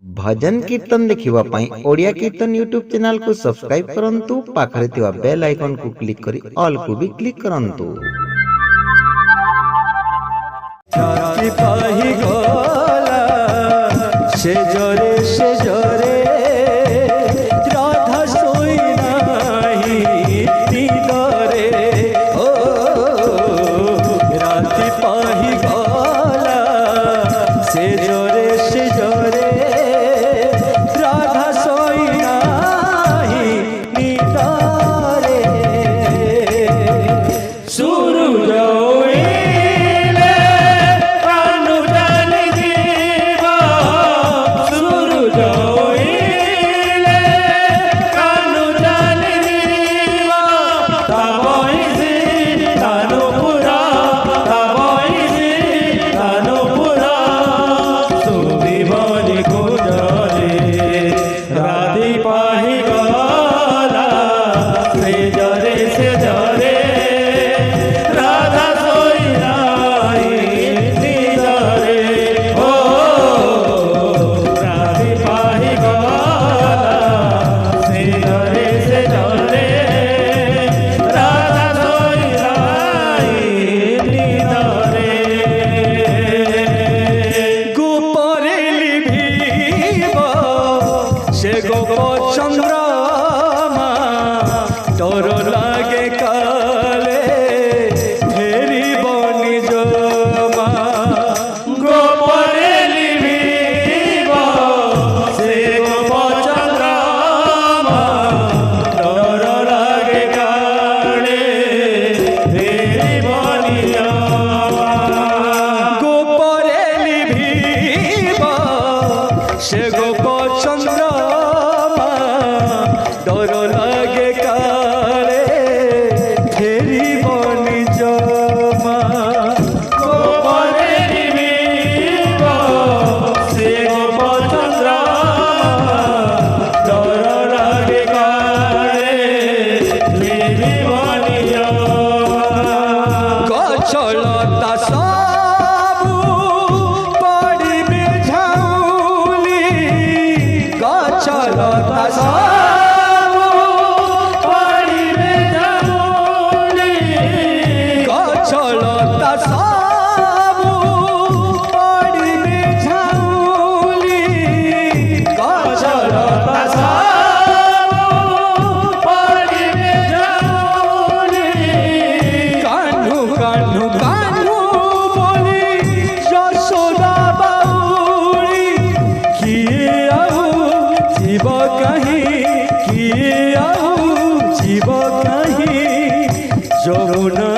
भजन कीर्तन देखिवा पाई ओडिया कीर्तन YouTube channel को सब्सक्राइब करंतु पाखरे थिवा बेल आइकन को क्लिक करी ऑल को भी क्लिक करंतु। राति पाही गला से जरे राधा सोई नाही निदरे ओ राति पाही गला से जरे राधा सोई नाही निदरे सूरज चंद्रमा डर लागे काले फेरी बनी जमा गोपरे लिभिब से गोप चंद्रमा डर लागे काले फेरी बनी जमा गोपरे लिभिब से गोप चंद्रमा डर लागे काले फेरी बनी जमा गोपरे लिभिब से गोप चंद्रमा डर लागे काले फेरी बनी जमा गछलता सबु पड़िबे झाउली गछलता যমুনা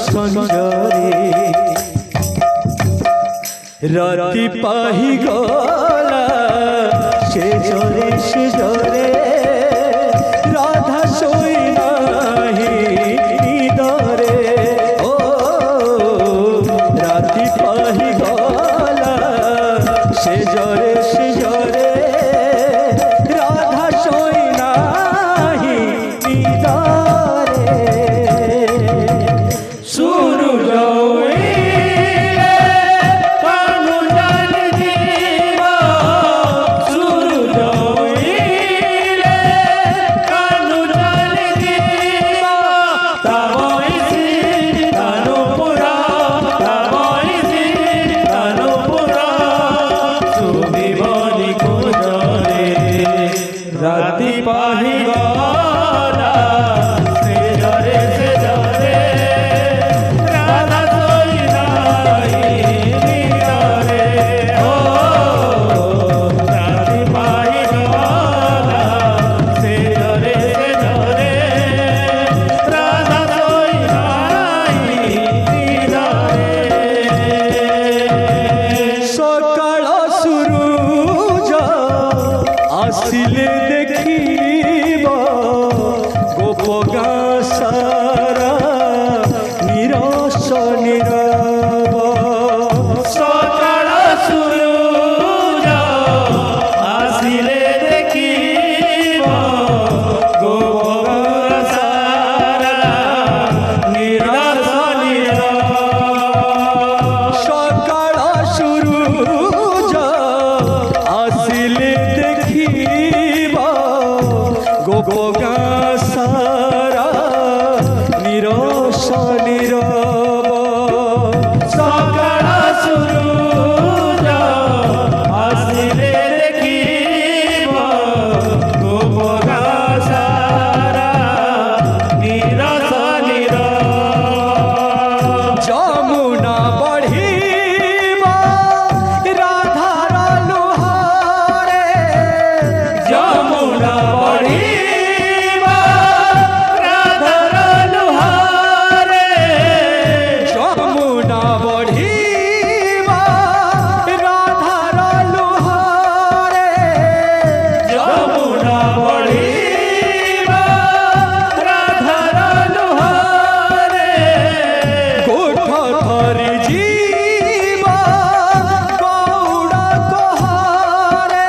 সঞ্জরে রাতি পাহি গলা সে জরে রাধা সোই নাহি নিদরে ও রাতি পাহি গলা সে জরে রাধা সোই নাহি নিদরে सूरज গোপ গাঁ সারা নিরস নীরব সকাল সূরজ আসিলে দেখিব গোপ গাঁ সারা নিরস নীরব যমুনা বঢ়িব রাধার লোহারে যমুনা বঢ়িব রাধার লোহারে যমুনা বঢ়িব রাধার লোহারে যমুনা বঢ়িব রাধার লোহারে গোঠ ধরি জীব গৌড় কহারে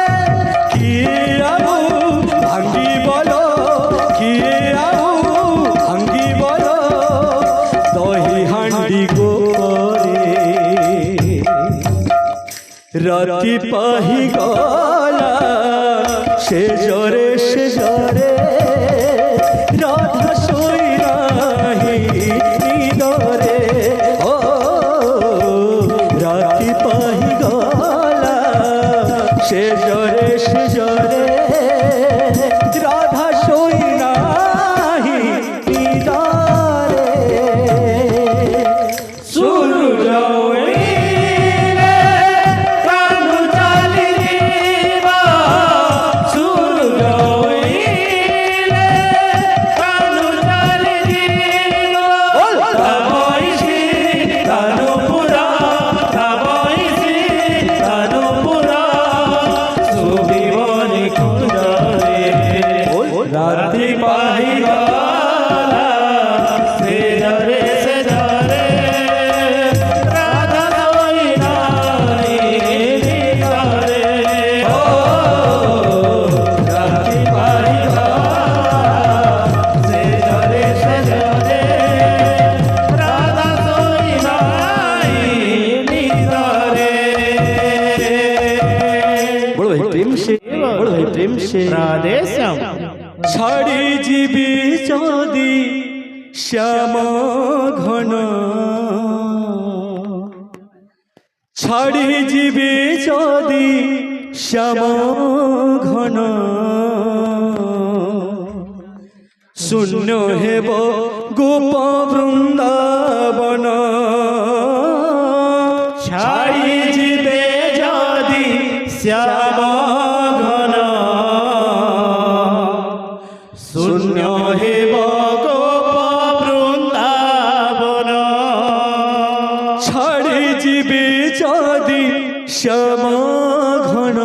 কিয়ে আউ ভাঙ্গি বল কিয়ে আউ ভাঙ্গি বল দহি হান্ডি গোরে রাতি পাহি গলা সে জরে রাধা শোই নাহি নিদরে ও রাতি পাহি গলা সে জরে রাধা শোই নাহি নিদরে সূর্য উইলে কানু চালি দিব সূর্য উইলে কানু চালি দিব তাবইছি তানুপুরা তাবইছি তানুপুরা সুবিবনি কুঞ্জরে রাত্রি পাহি গলা সে জরে রাধা শোই নাহি নিদরে ও রাত্রি পাহি গলা সে জরে রাধা শোই নাহি নিদরে বড় ভাই প্রেম সে রাধে শ্যাম ছাড়ি জীবি যদি শ্যাম ঘন ছাড়ি জীবি যদি শ্যাম ঘন শূন্য হেব গোপ বৃন্দাবন ছাড়ি ଯିବେ যদি শ্যাম ঘন শূন্য হেব গোপ বৃন্দাবন ছাড়ি জীবি যদি শ্যাম ঘন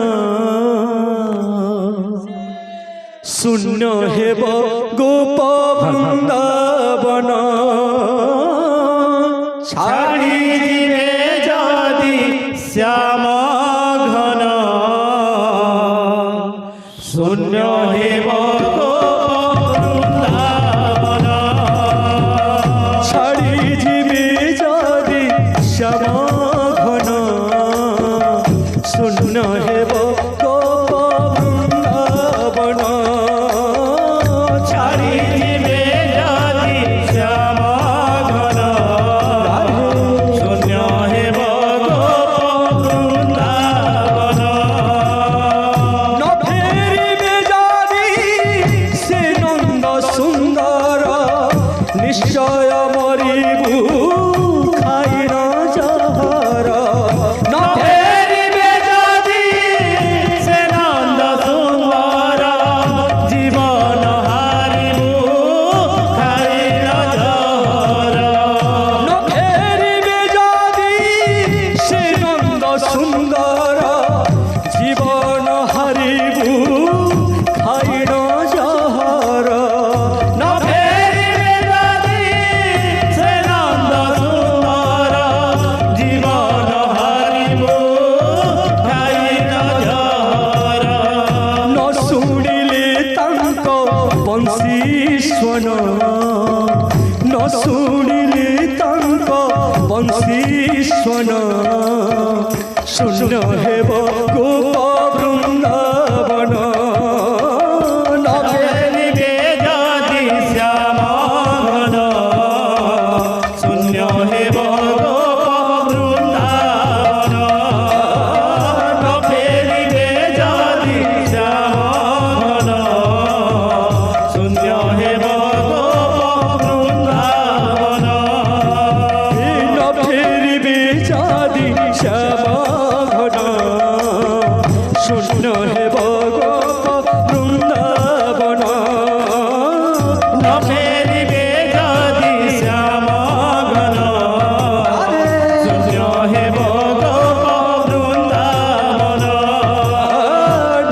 শূন্য হেব গোপ বৃন্দাবন ছাড়ি ଯିବେ যদি শ্যাম ঘন শূন্য হেব গোপ বৃন্দাবন ছাড়ি জীবি যদি শ্যাম ঘন শূন্য হেব গোপ বৃন্দাবন ছাড়ি ଯିବେ যদি শ্যাম ঘন শূন্য হেব গোপ বৃন্দাবন ন ফেরিবে যদি সে নন্দ সুন্দর নিশ্চয় মরিবু খাই ন জহর ন ফেরিবে যদি সে নন্দ সুন্দর জীবন হারিবু খাইল জহর ন ফেরিবে যদি সে নন্দ সুন্দর জীবন হারিবু খাই ন জহর ন ফেরিবে যদি সে নন্দ সুন্দর জীবন হারিবু খাইল জহর ন শুଣିলে তাଙ୍କ বଂଶୀ ସ୍ୱନ ন শুଣିলে ତାଙ୍କ ବଂଶୀ ସ୍ୱନ ଶୂନ୍ୟ ହେବ ଗୋପ ବୃନ୍ଦାବନ ନ ଫେରିବେ হেব গোপ বৃন্দাবন ন ফেরিবে যদি শ্যাম ঘন শূন্য হেব গোপ বৃন্দাবন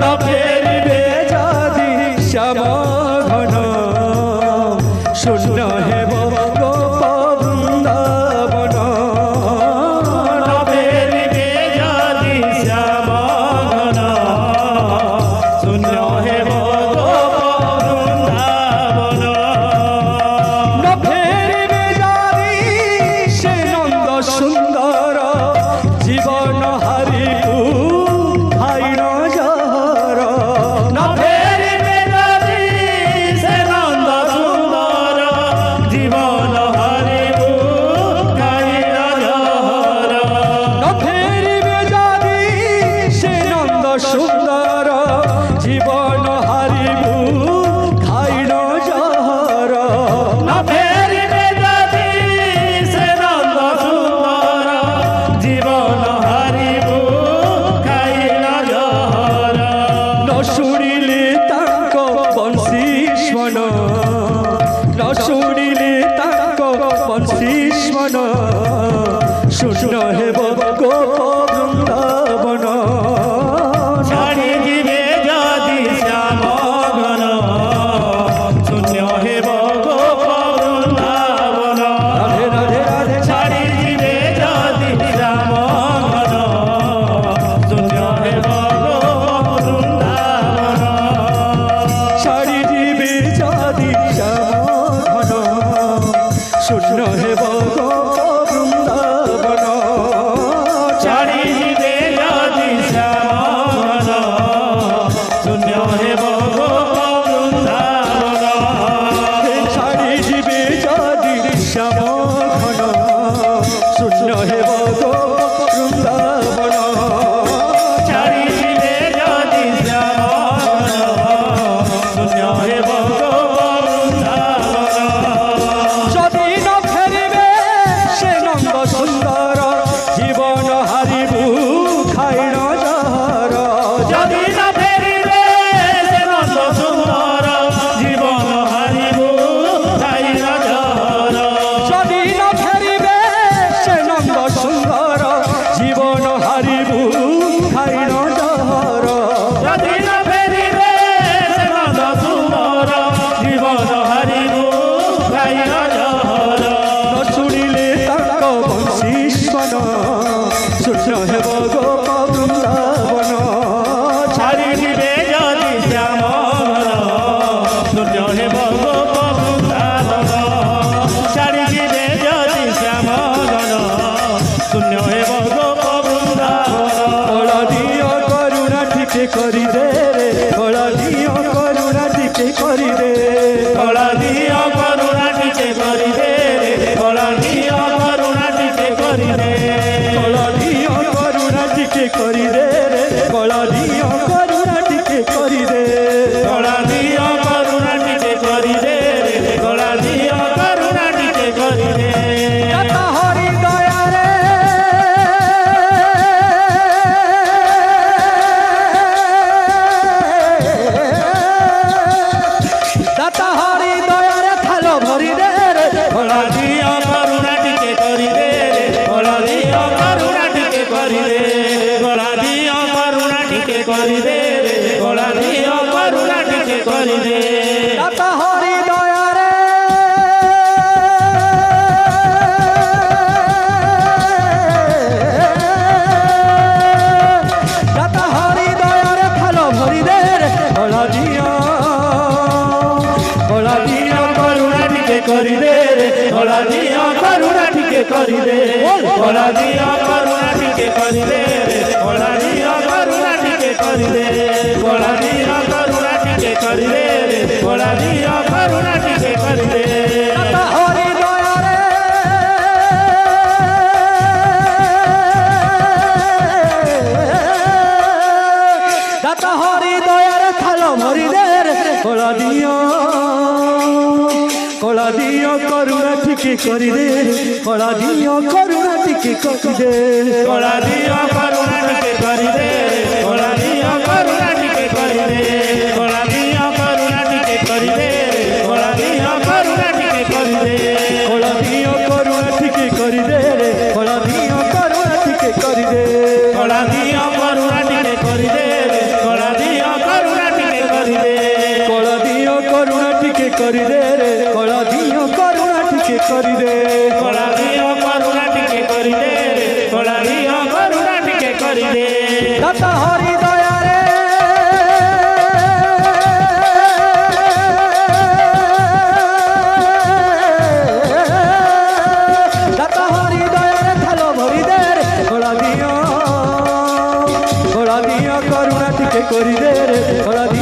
ন ফেরিবে যদি শ্যাম ঘন শূন্য হেব গোপ বৃন্দাবন ন ফেরিবে যদি শ্যাম ঘন শূন্য হেব গোপ বৃন্দাবন ন ফেরিবে যদি সে নন্দ সুন্দর জীবন হারিবু খাইন জহর ন ফেরিবে যদি সে নন্দ সুন্দর জীবন হারিবু খাইন জহর ন ফেরিবে যদি সে নন্দ সুন্দর জীবন হারিবু খাইন জহর ন ফেরিবে যদি সে নন্দ সুন্দর জীবন হারিবু খাইন জহর ন শুনিলে তাঙ্ক বংশী স্মন ন শুনিলে তাঙ্ক বংশী স্মন শূন্য হেব গোপ বৃন্দাবন ছাড়ি দিবে যদি শ্যাম ঘন শূন্য হেব গোপ বৃন্দাবন রাধে রাধে রাধে ছাড়ি দিবে যদি শ্যাম ঘন শূন্য হেব গোপ বৃন্দাবন ছাড়ি দিবে যদি শ্যাম ঘন শূন্য হেব গোপ বৃন্দাবন ছাড়ি দিবে যদি শ্যাম ঘন শূন্য হেব গোপ বৃন্দাবন ছাড়ি দিবে যদি শ্যাম ঘন শূন্য হেব গোপ বৃন্দাবন ছাড়ি দিবে যদি শ্যাম শূন্য হেব গোপ বৃন্দাবন যদি ন ফেরিবে সে নন্দ সুন্দর জীবন হারিবু খাইন জহর যদি না ফেরিবে সে নন্দ সুন্দর জীবন হারিবু খাইন জহর যদি ন ফেরিবে সে নন্দ সুন্দর জীবন হারিবু খাইন জহর যদি না ফেরিবে সে নন্দ সুন্দর জীবন হারিবু খাইন জহর ন শুনিলে তাঙ্ক বংশী স্মন শূন্য হেব গোপ বৃন্দাবন ছাড়ি দিবে যদি শ্যাম ঘন শূন্য হেব গোপ বৃন্দাবন ছাড়ি দিবে যদি শ্যাম ঘন শূন্য হেব গোপ বৃন্দাবন বড় দিও করুণা টিকে করি দে রে বড় দিও করুণা টিকে করি দে কলা দিও করুণা টিকে করি দে কলা দিও করুণা টিকে করি দে বড় দিও করুণা টিকে করি দে রে বড় দিও করুণা টিকে করি দে কলা দিও করুণা টিকে করি দে কলা দিও করুণা টিকে করি দে দাতা হরি দয়া রে দাতা হরি দয়া রে থালো ভরি দে রে কলা দিও করুণা টিকে করি দে কলা দিও করুণা টিকে করি দে কলা দিও করুণা টিকে করি দে কলা দিও করুণা টিকে করি দে দাতা হরি দয়া রে দাতা হরি দয়া রে থালো ভরি দে রে ওলা দিও করুণা টিকে করি দে কলা দিও করুণা টিকে করি দে কলা দিও করুণা টিকে করি দে কলা দিও করুণা টিকে করি দে কলা দিও করুণা টিকে করি দে কলা দিও করুণা টিকে করি দে দাতা হরি দয়া রে দাতা হরি দয়া রে থালো ভরি দে রে ওলা দিও করুণা টিকে করি দে ওলা দিও করুণা টিকে করি দে কলা দিও করুণা টিকে করি দে কলা দিও করুণা টিকে କରିଦେ କଳା ଦିଅ କରୁଣା ଟିକେ କରିଦେ କଳା ଦିଅ କରୁଣା ଟିକେ କରିଦେ ରେ କଳା ଦିଅ କରୁଣା ଟିକେ କରିଦେ କଳା ଦିଅ କରୁଣା ଟିକେ କରିଦେ କଳା ଦିଅ କରୁଣା ଟିକେ କରିଦେ କଳା ଦିଅ କରୁଣା ଟିକେ କରିଦେ ରେ କଳା ଦିଅ କରୁଣା ଟିକେ କରିଦେ କଳା ଦିଅ କରୁଣା ଟିକେ କରିଦେ କଳା ଦିଅ କରୁଣା ଟିକେ କରିଦେ ଦାତା ହରି ଦୟାରେ ଦାତା ହରି ଦୟାରେ ଥାଲ ଭରି ଦେ ରେ କଳା ଦିଅ କରୁଣା ଟିକେ କରିଦେ ରେ କଳା ଦିଅ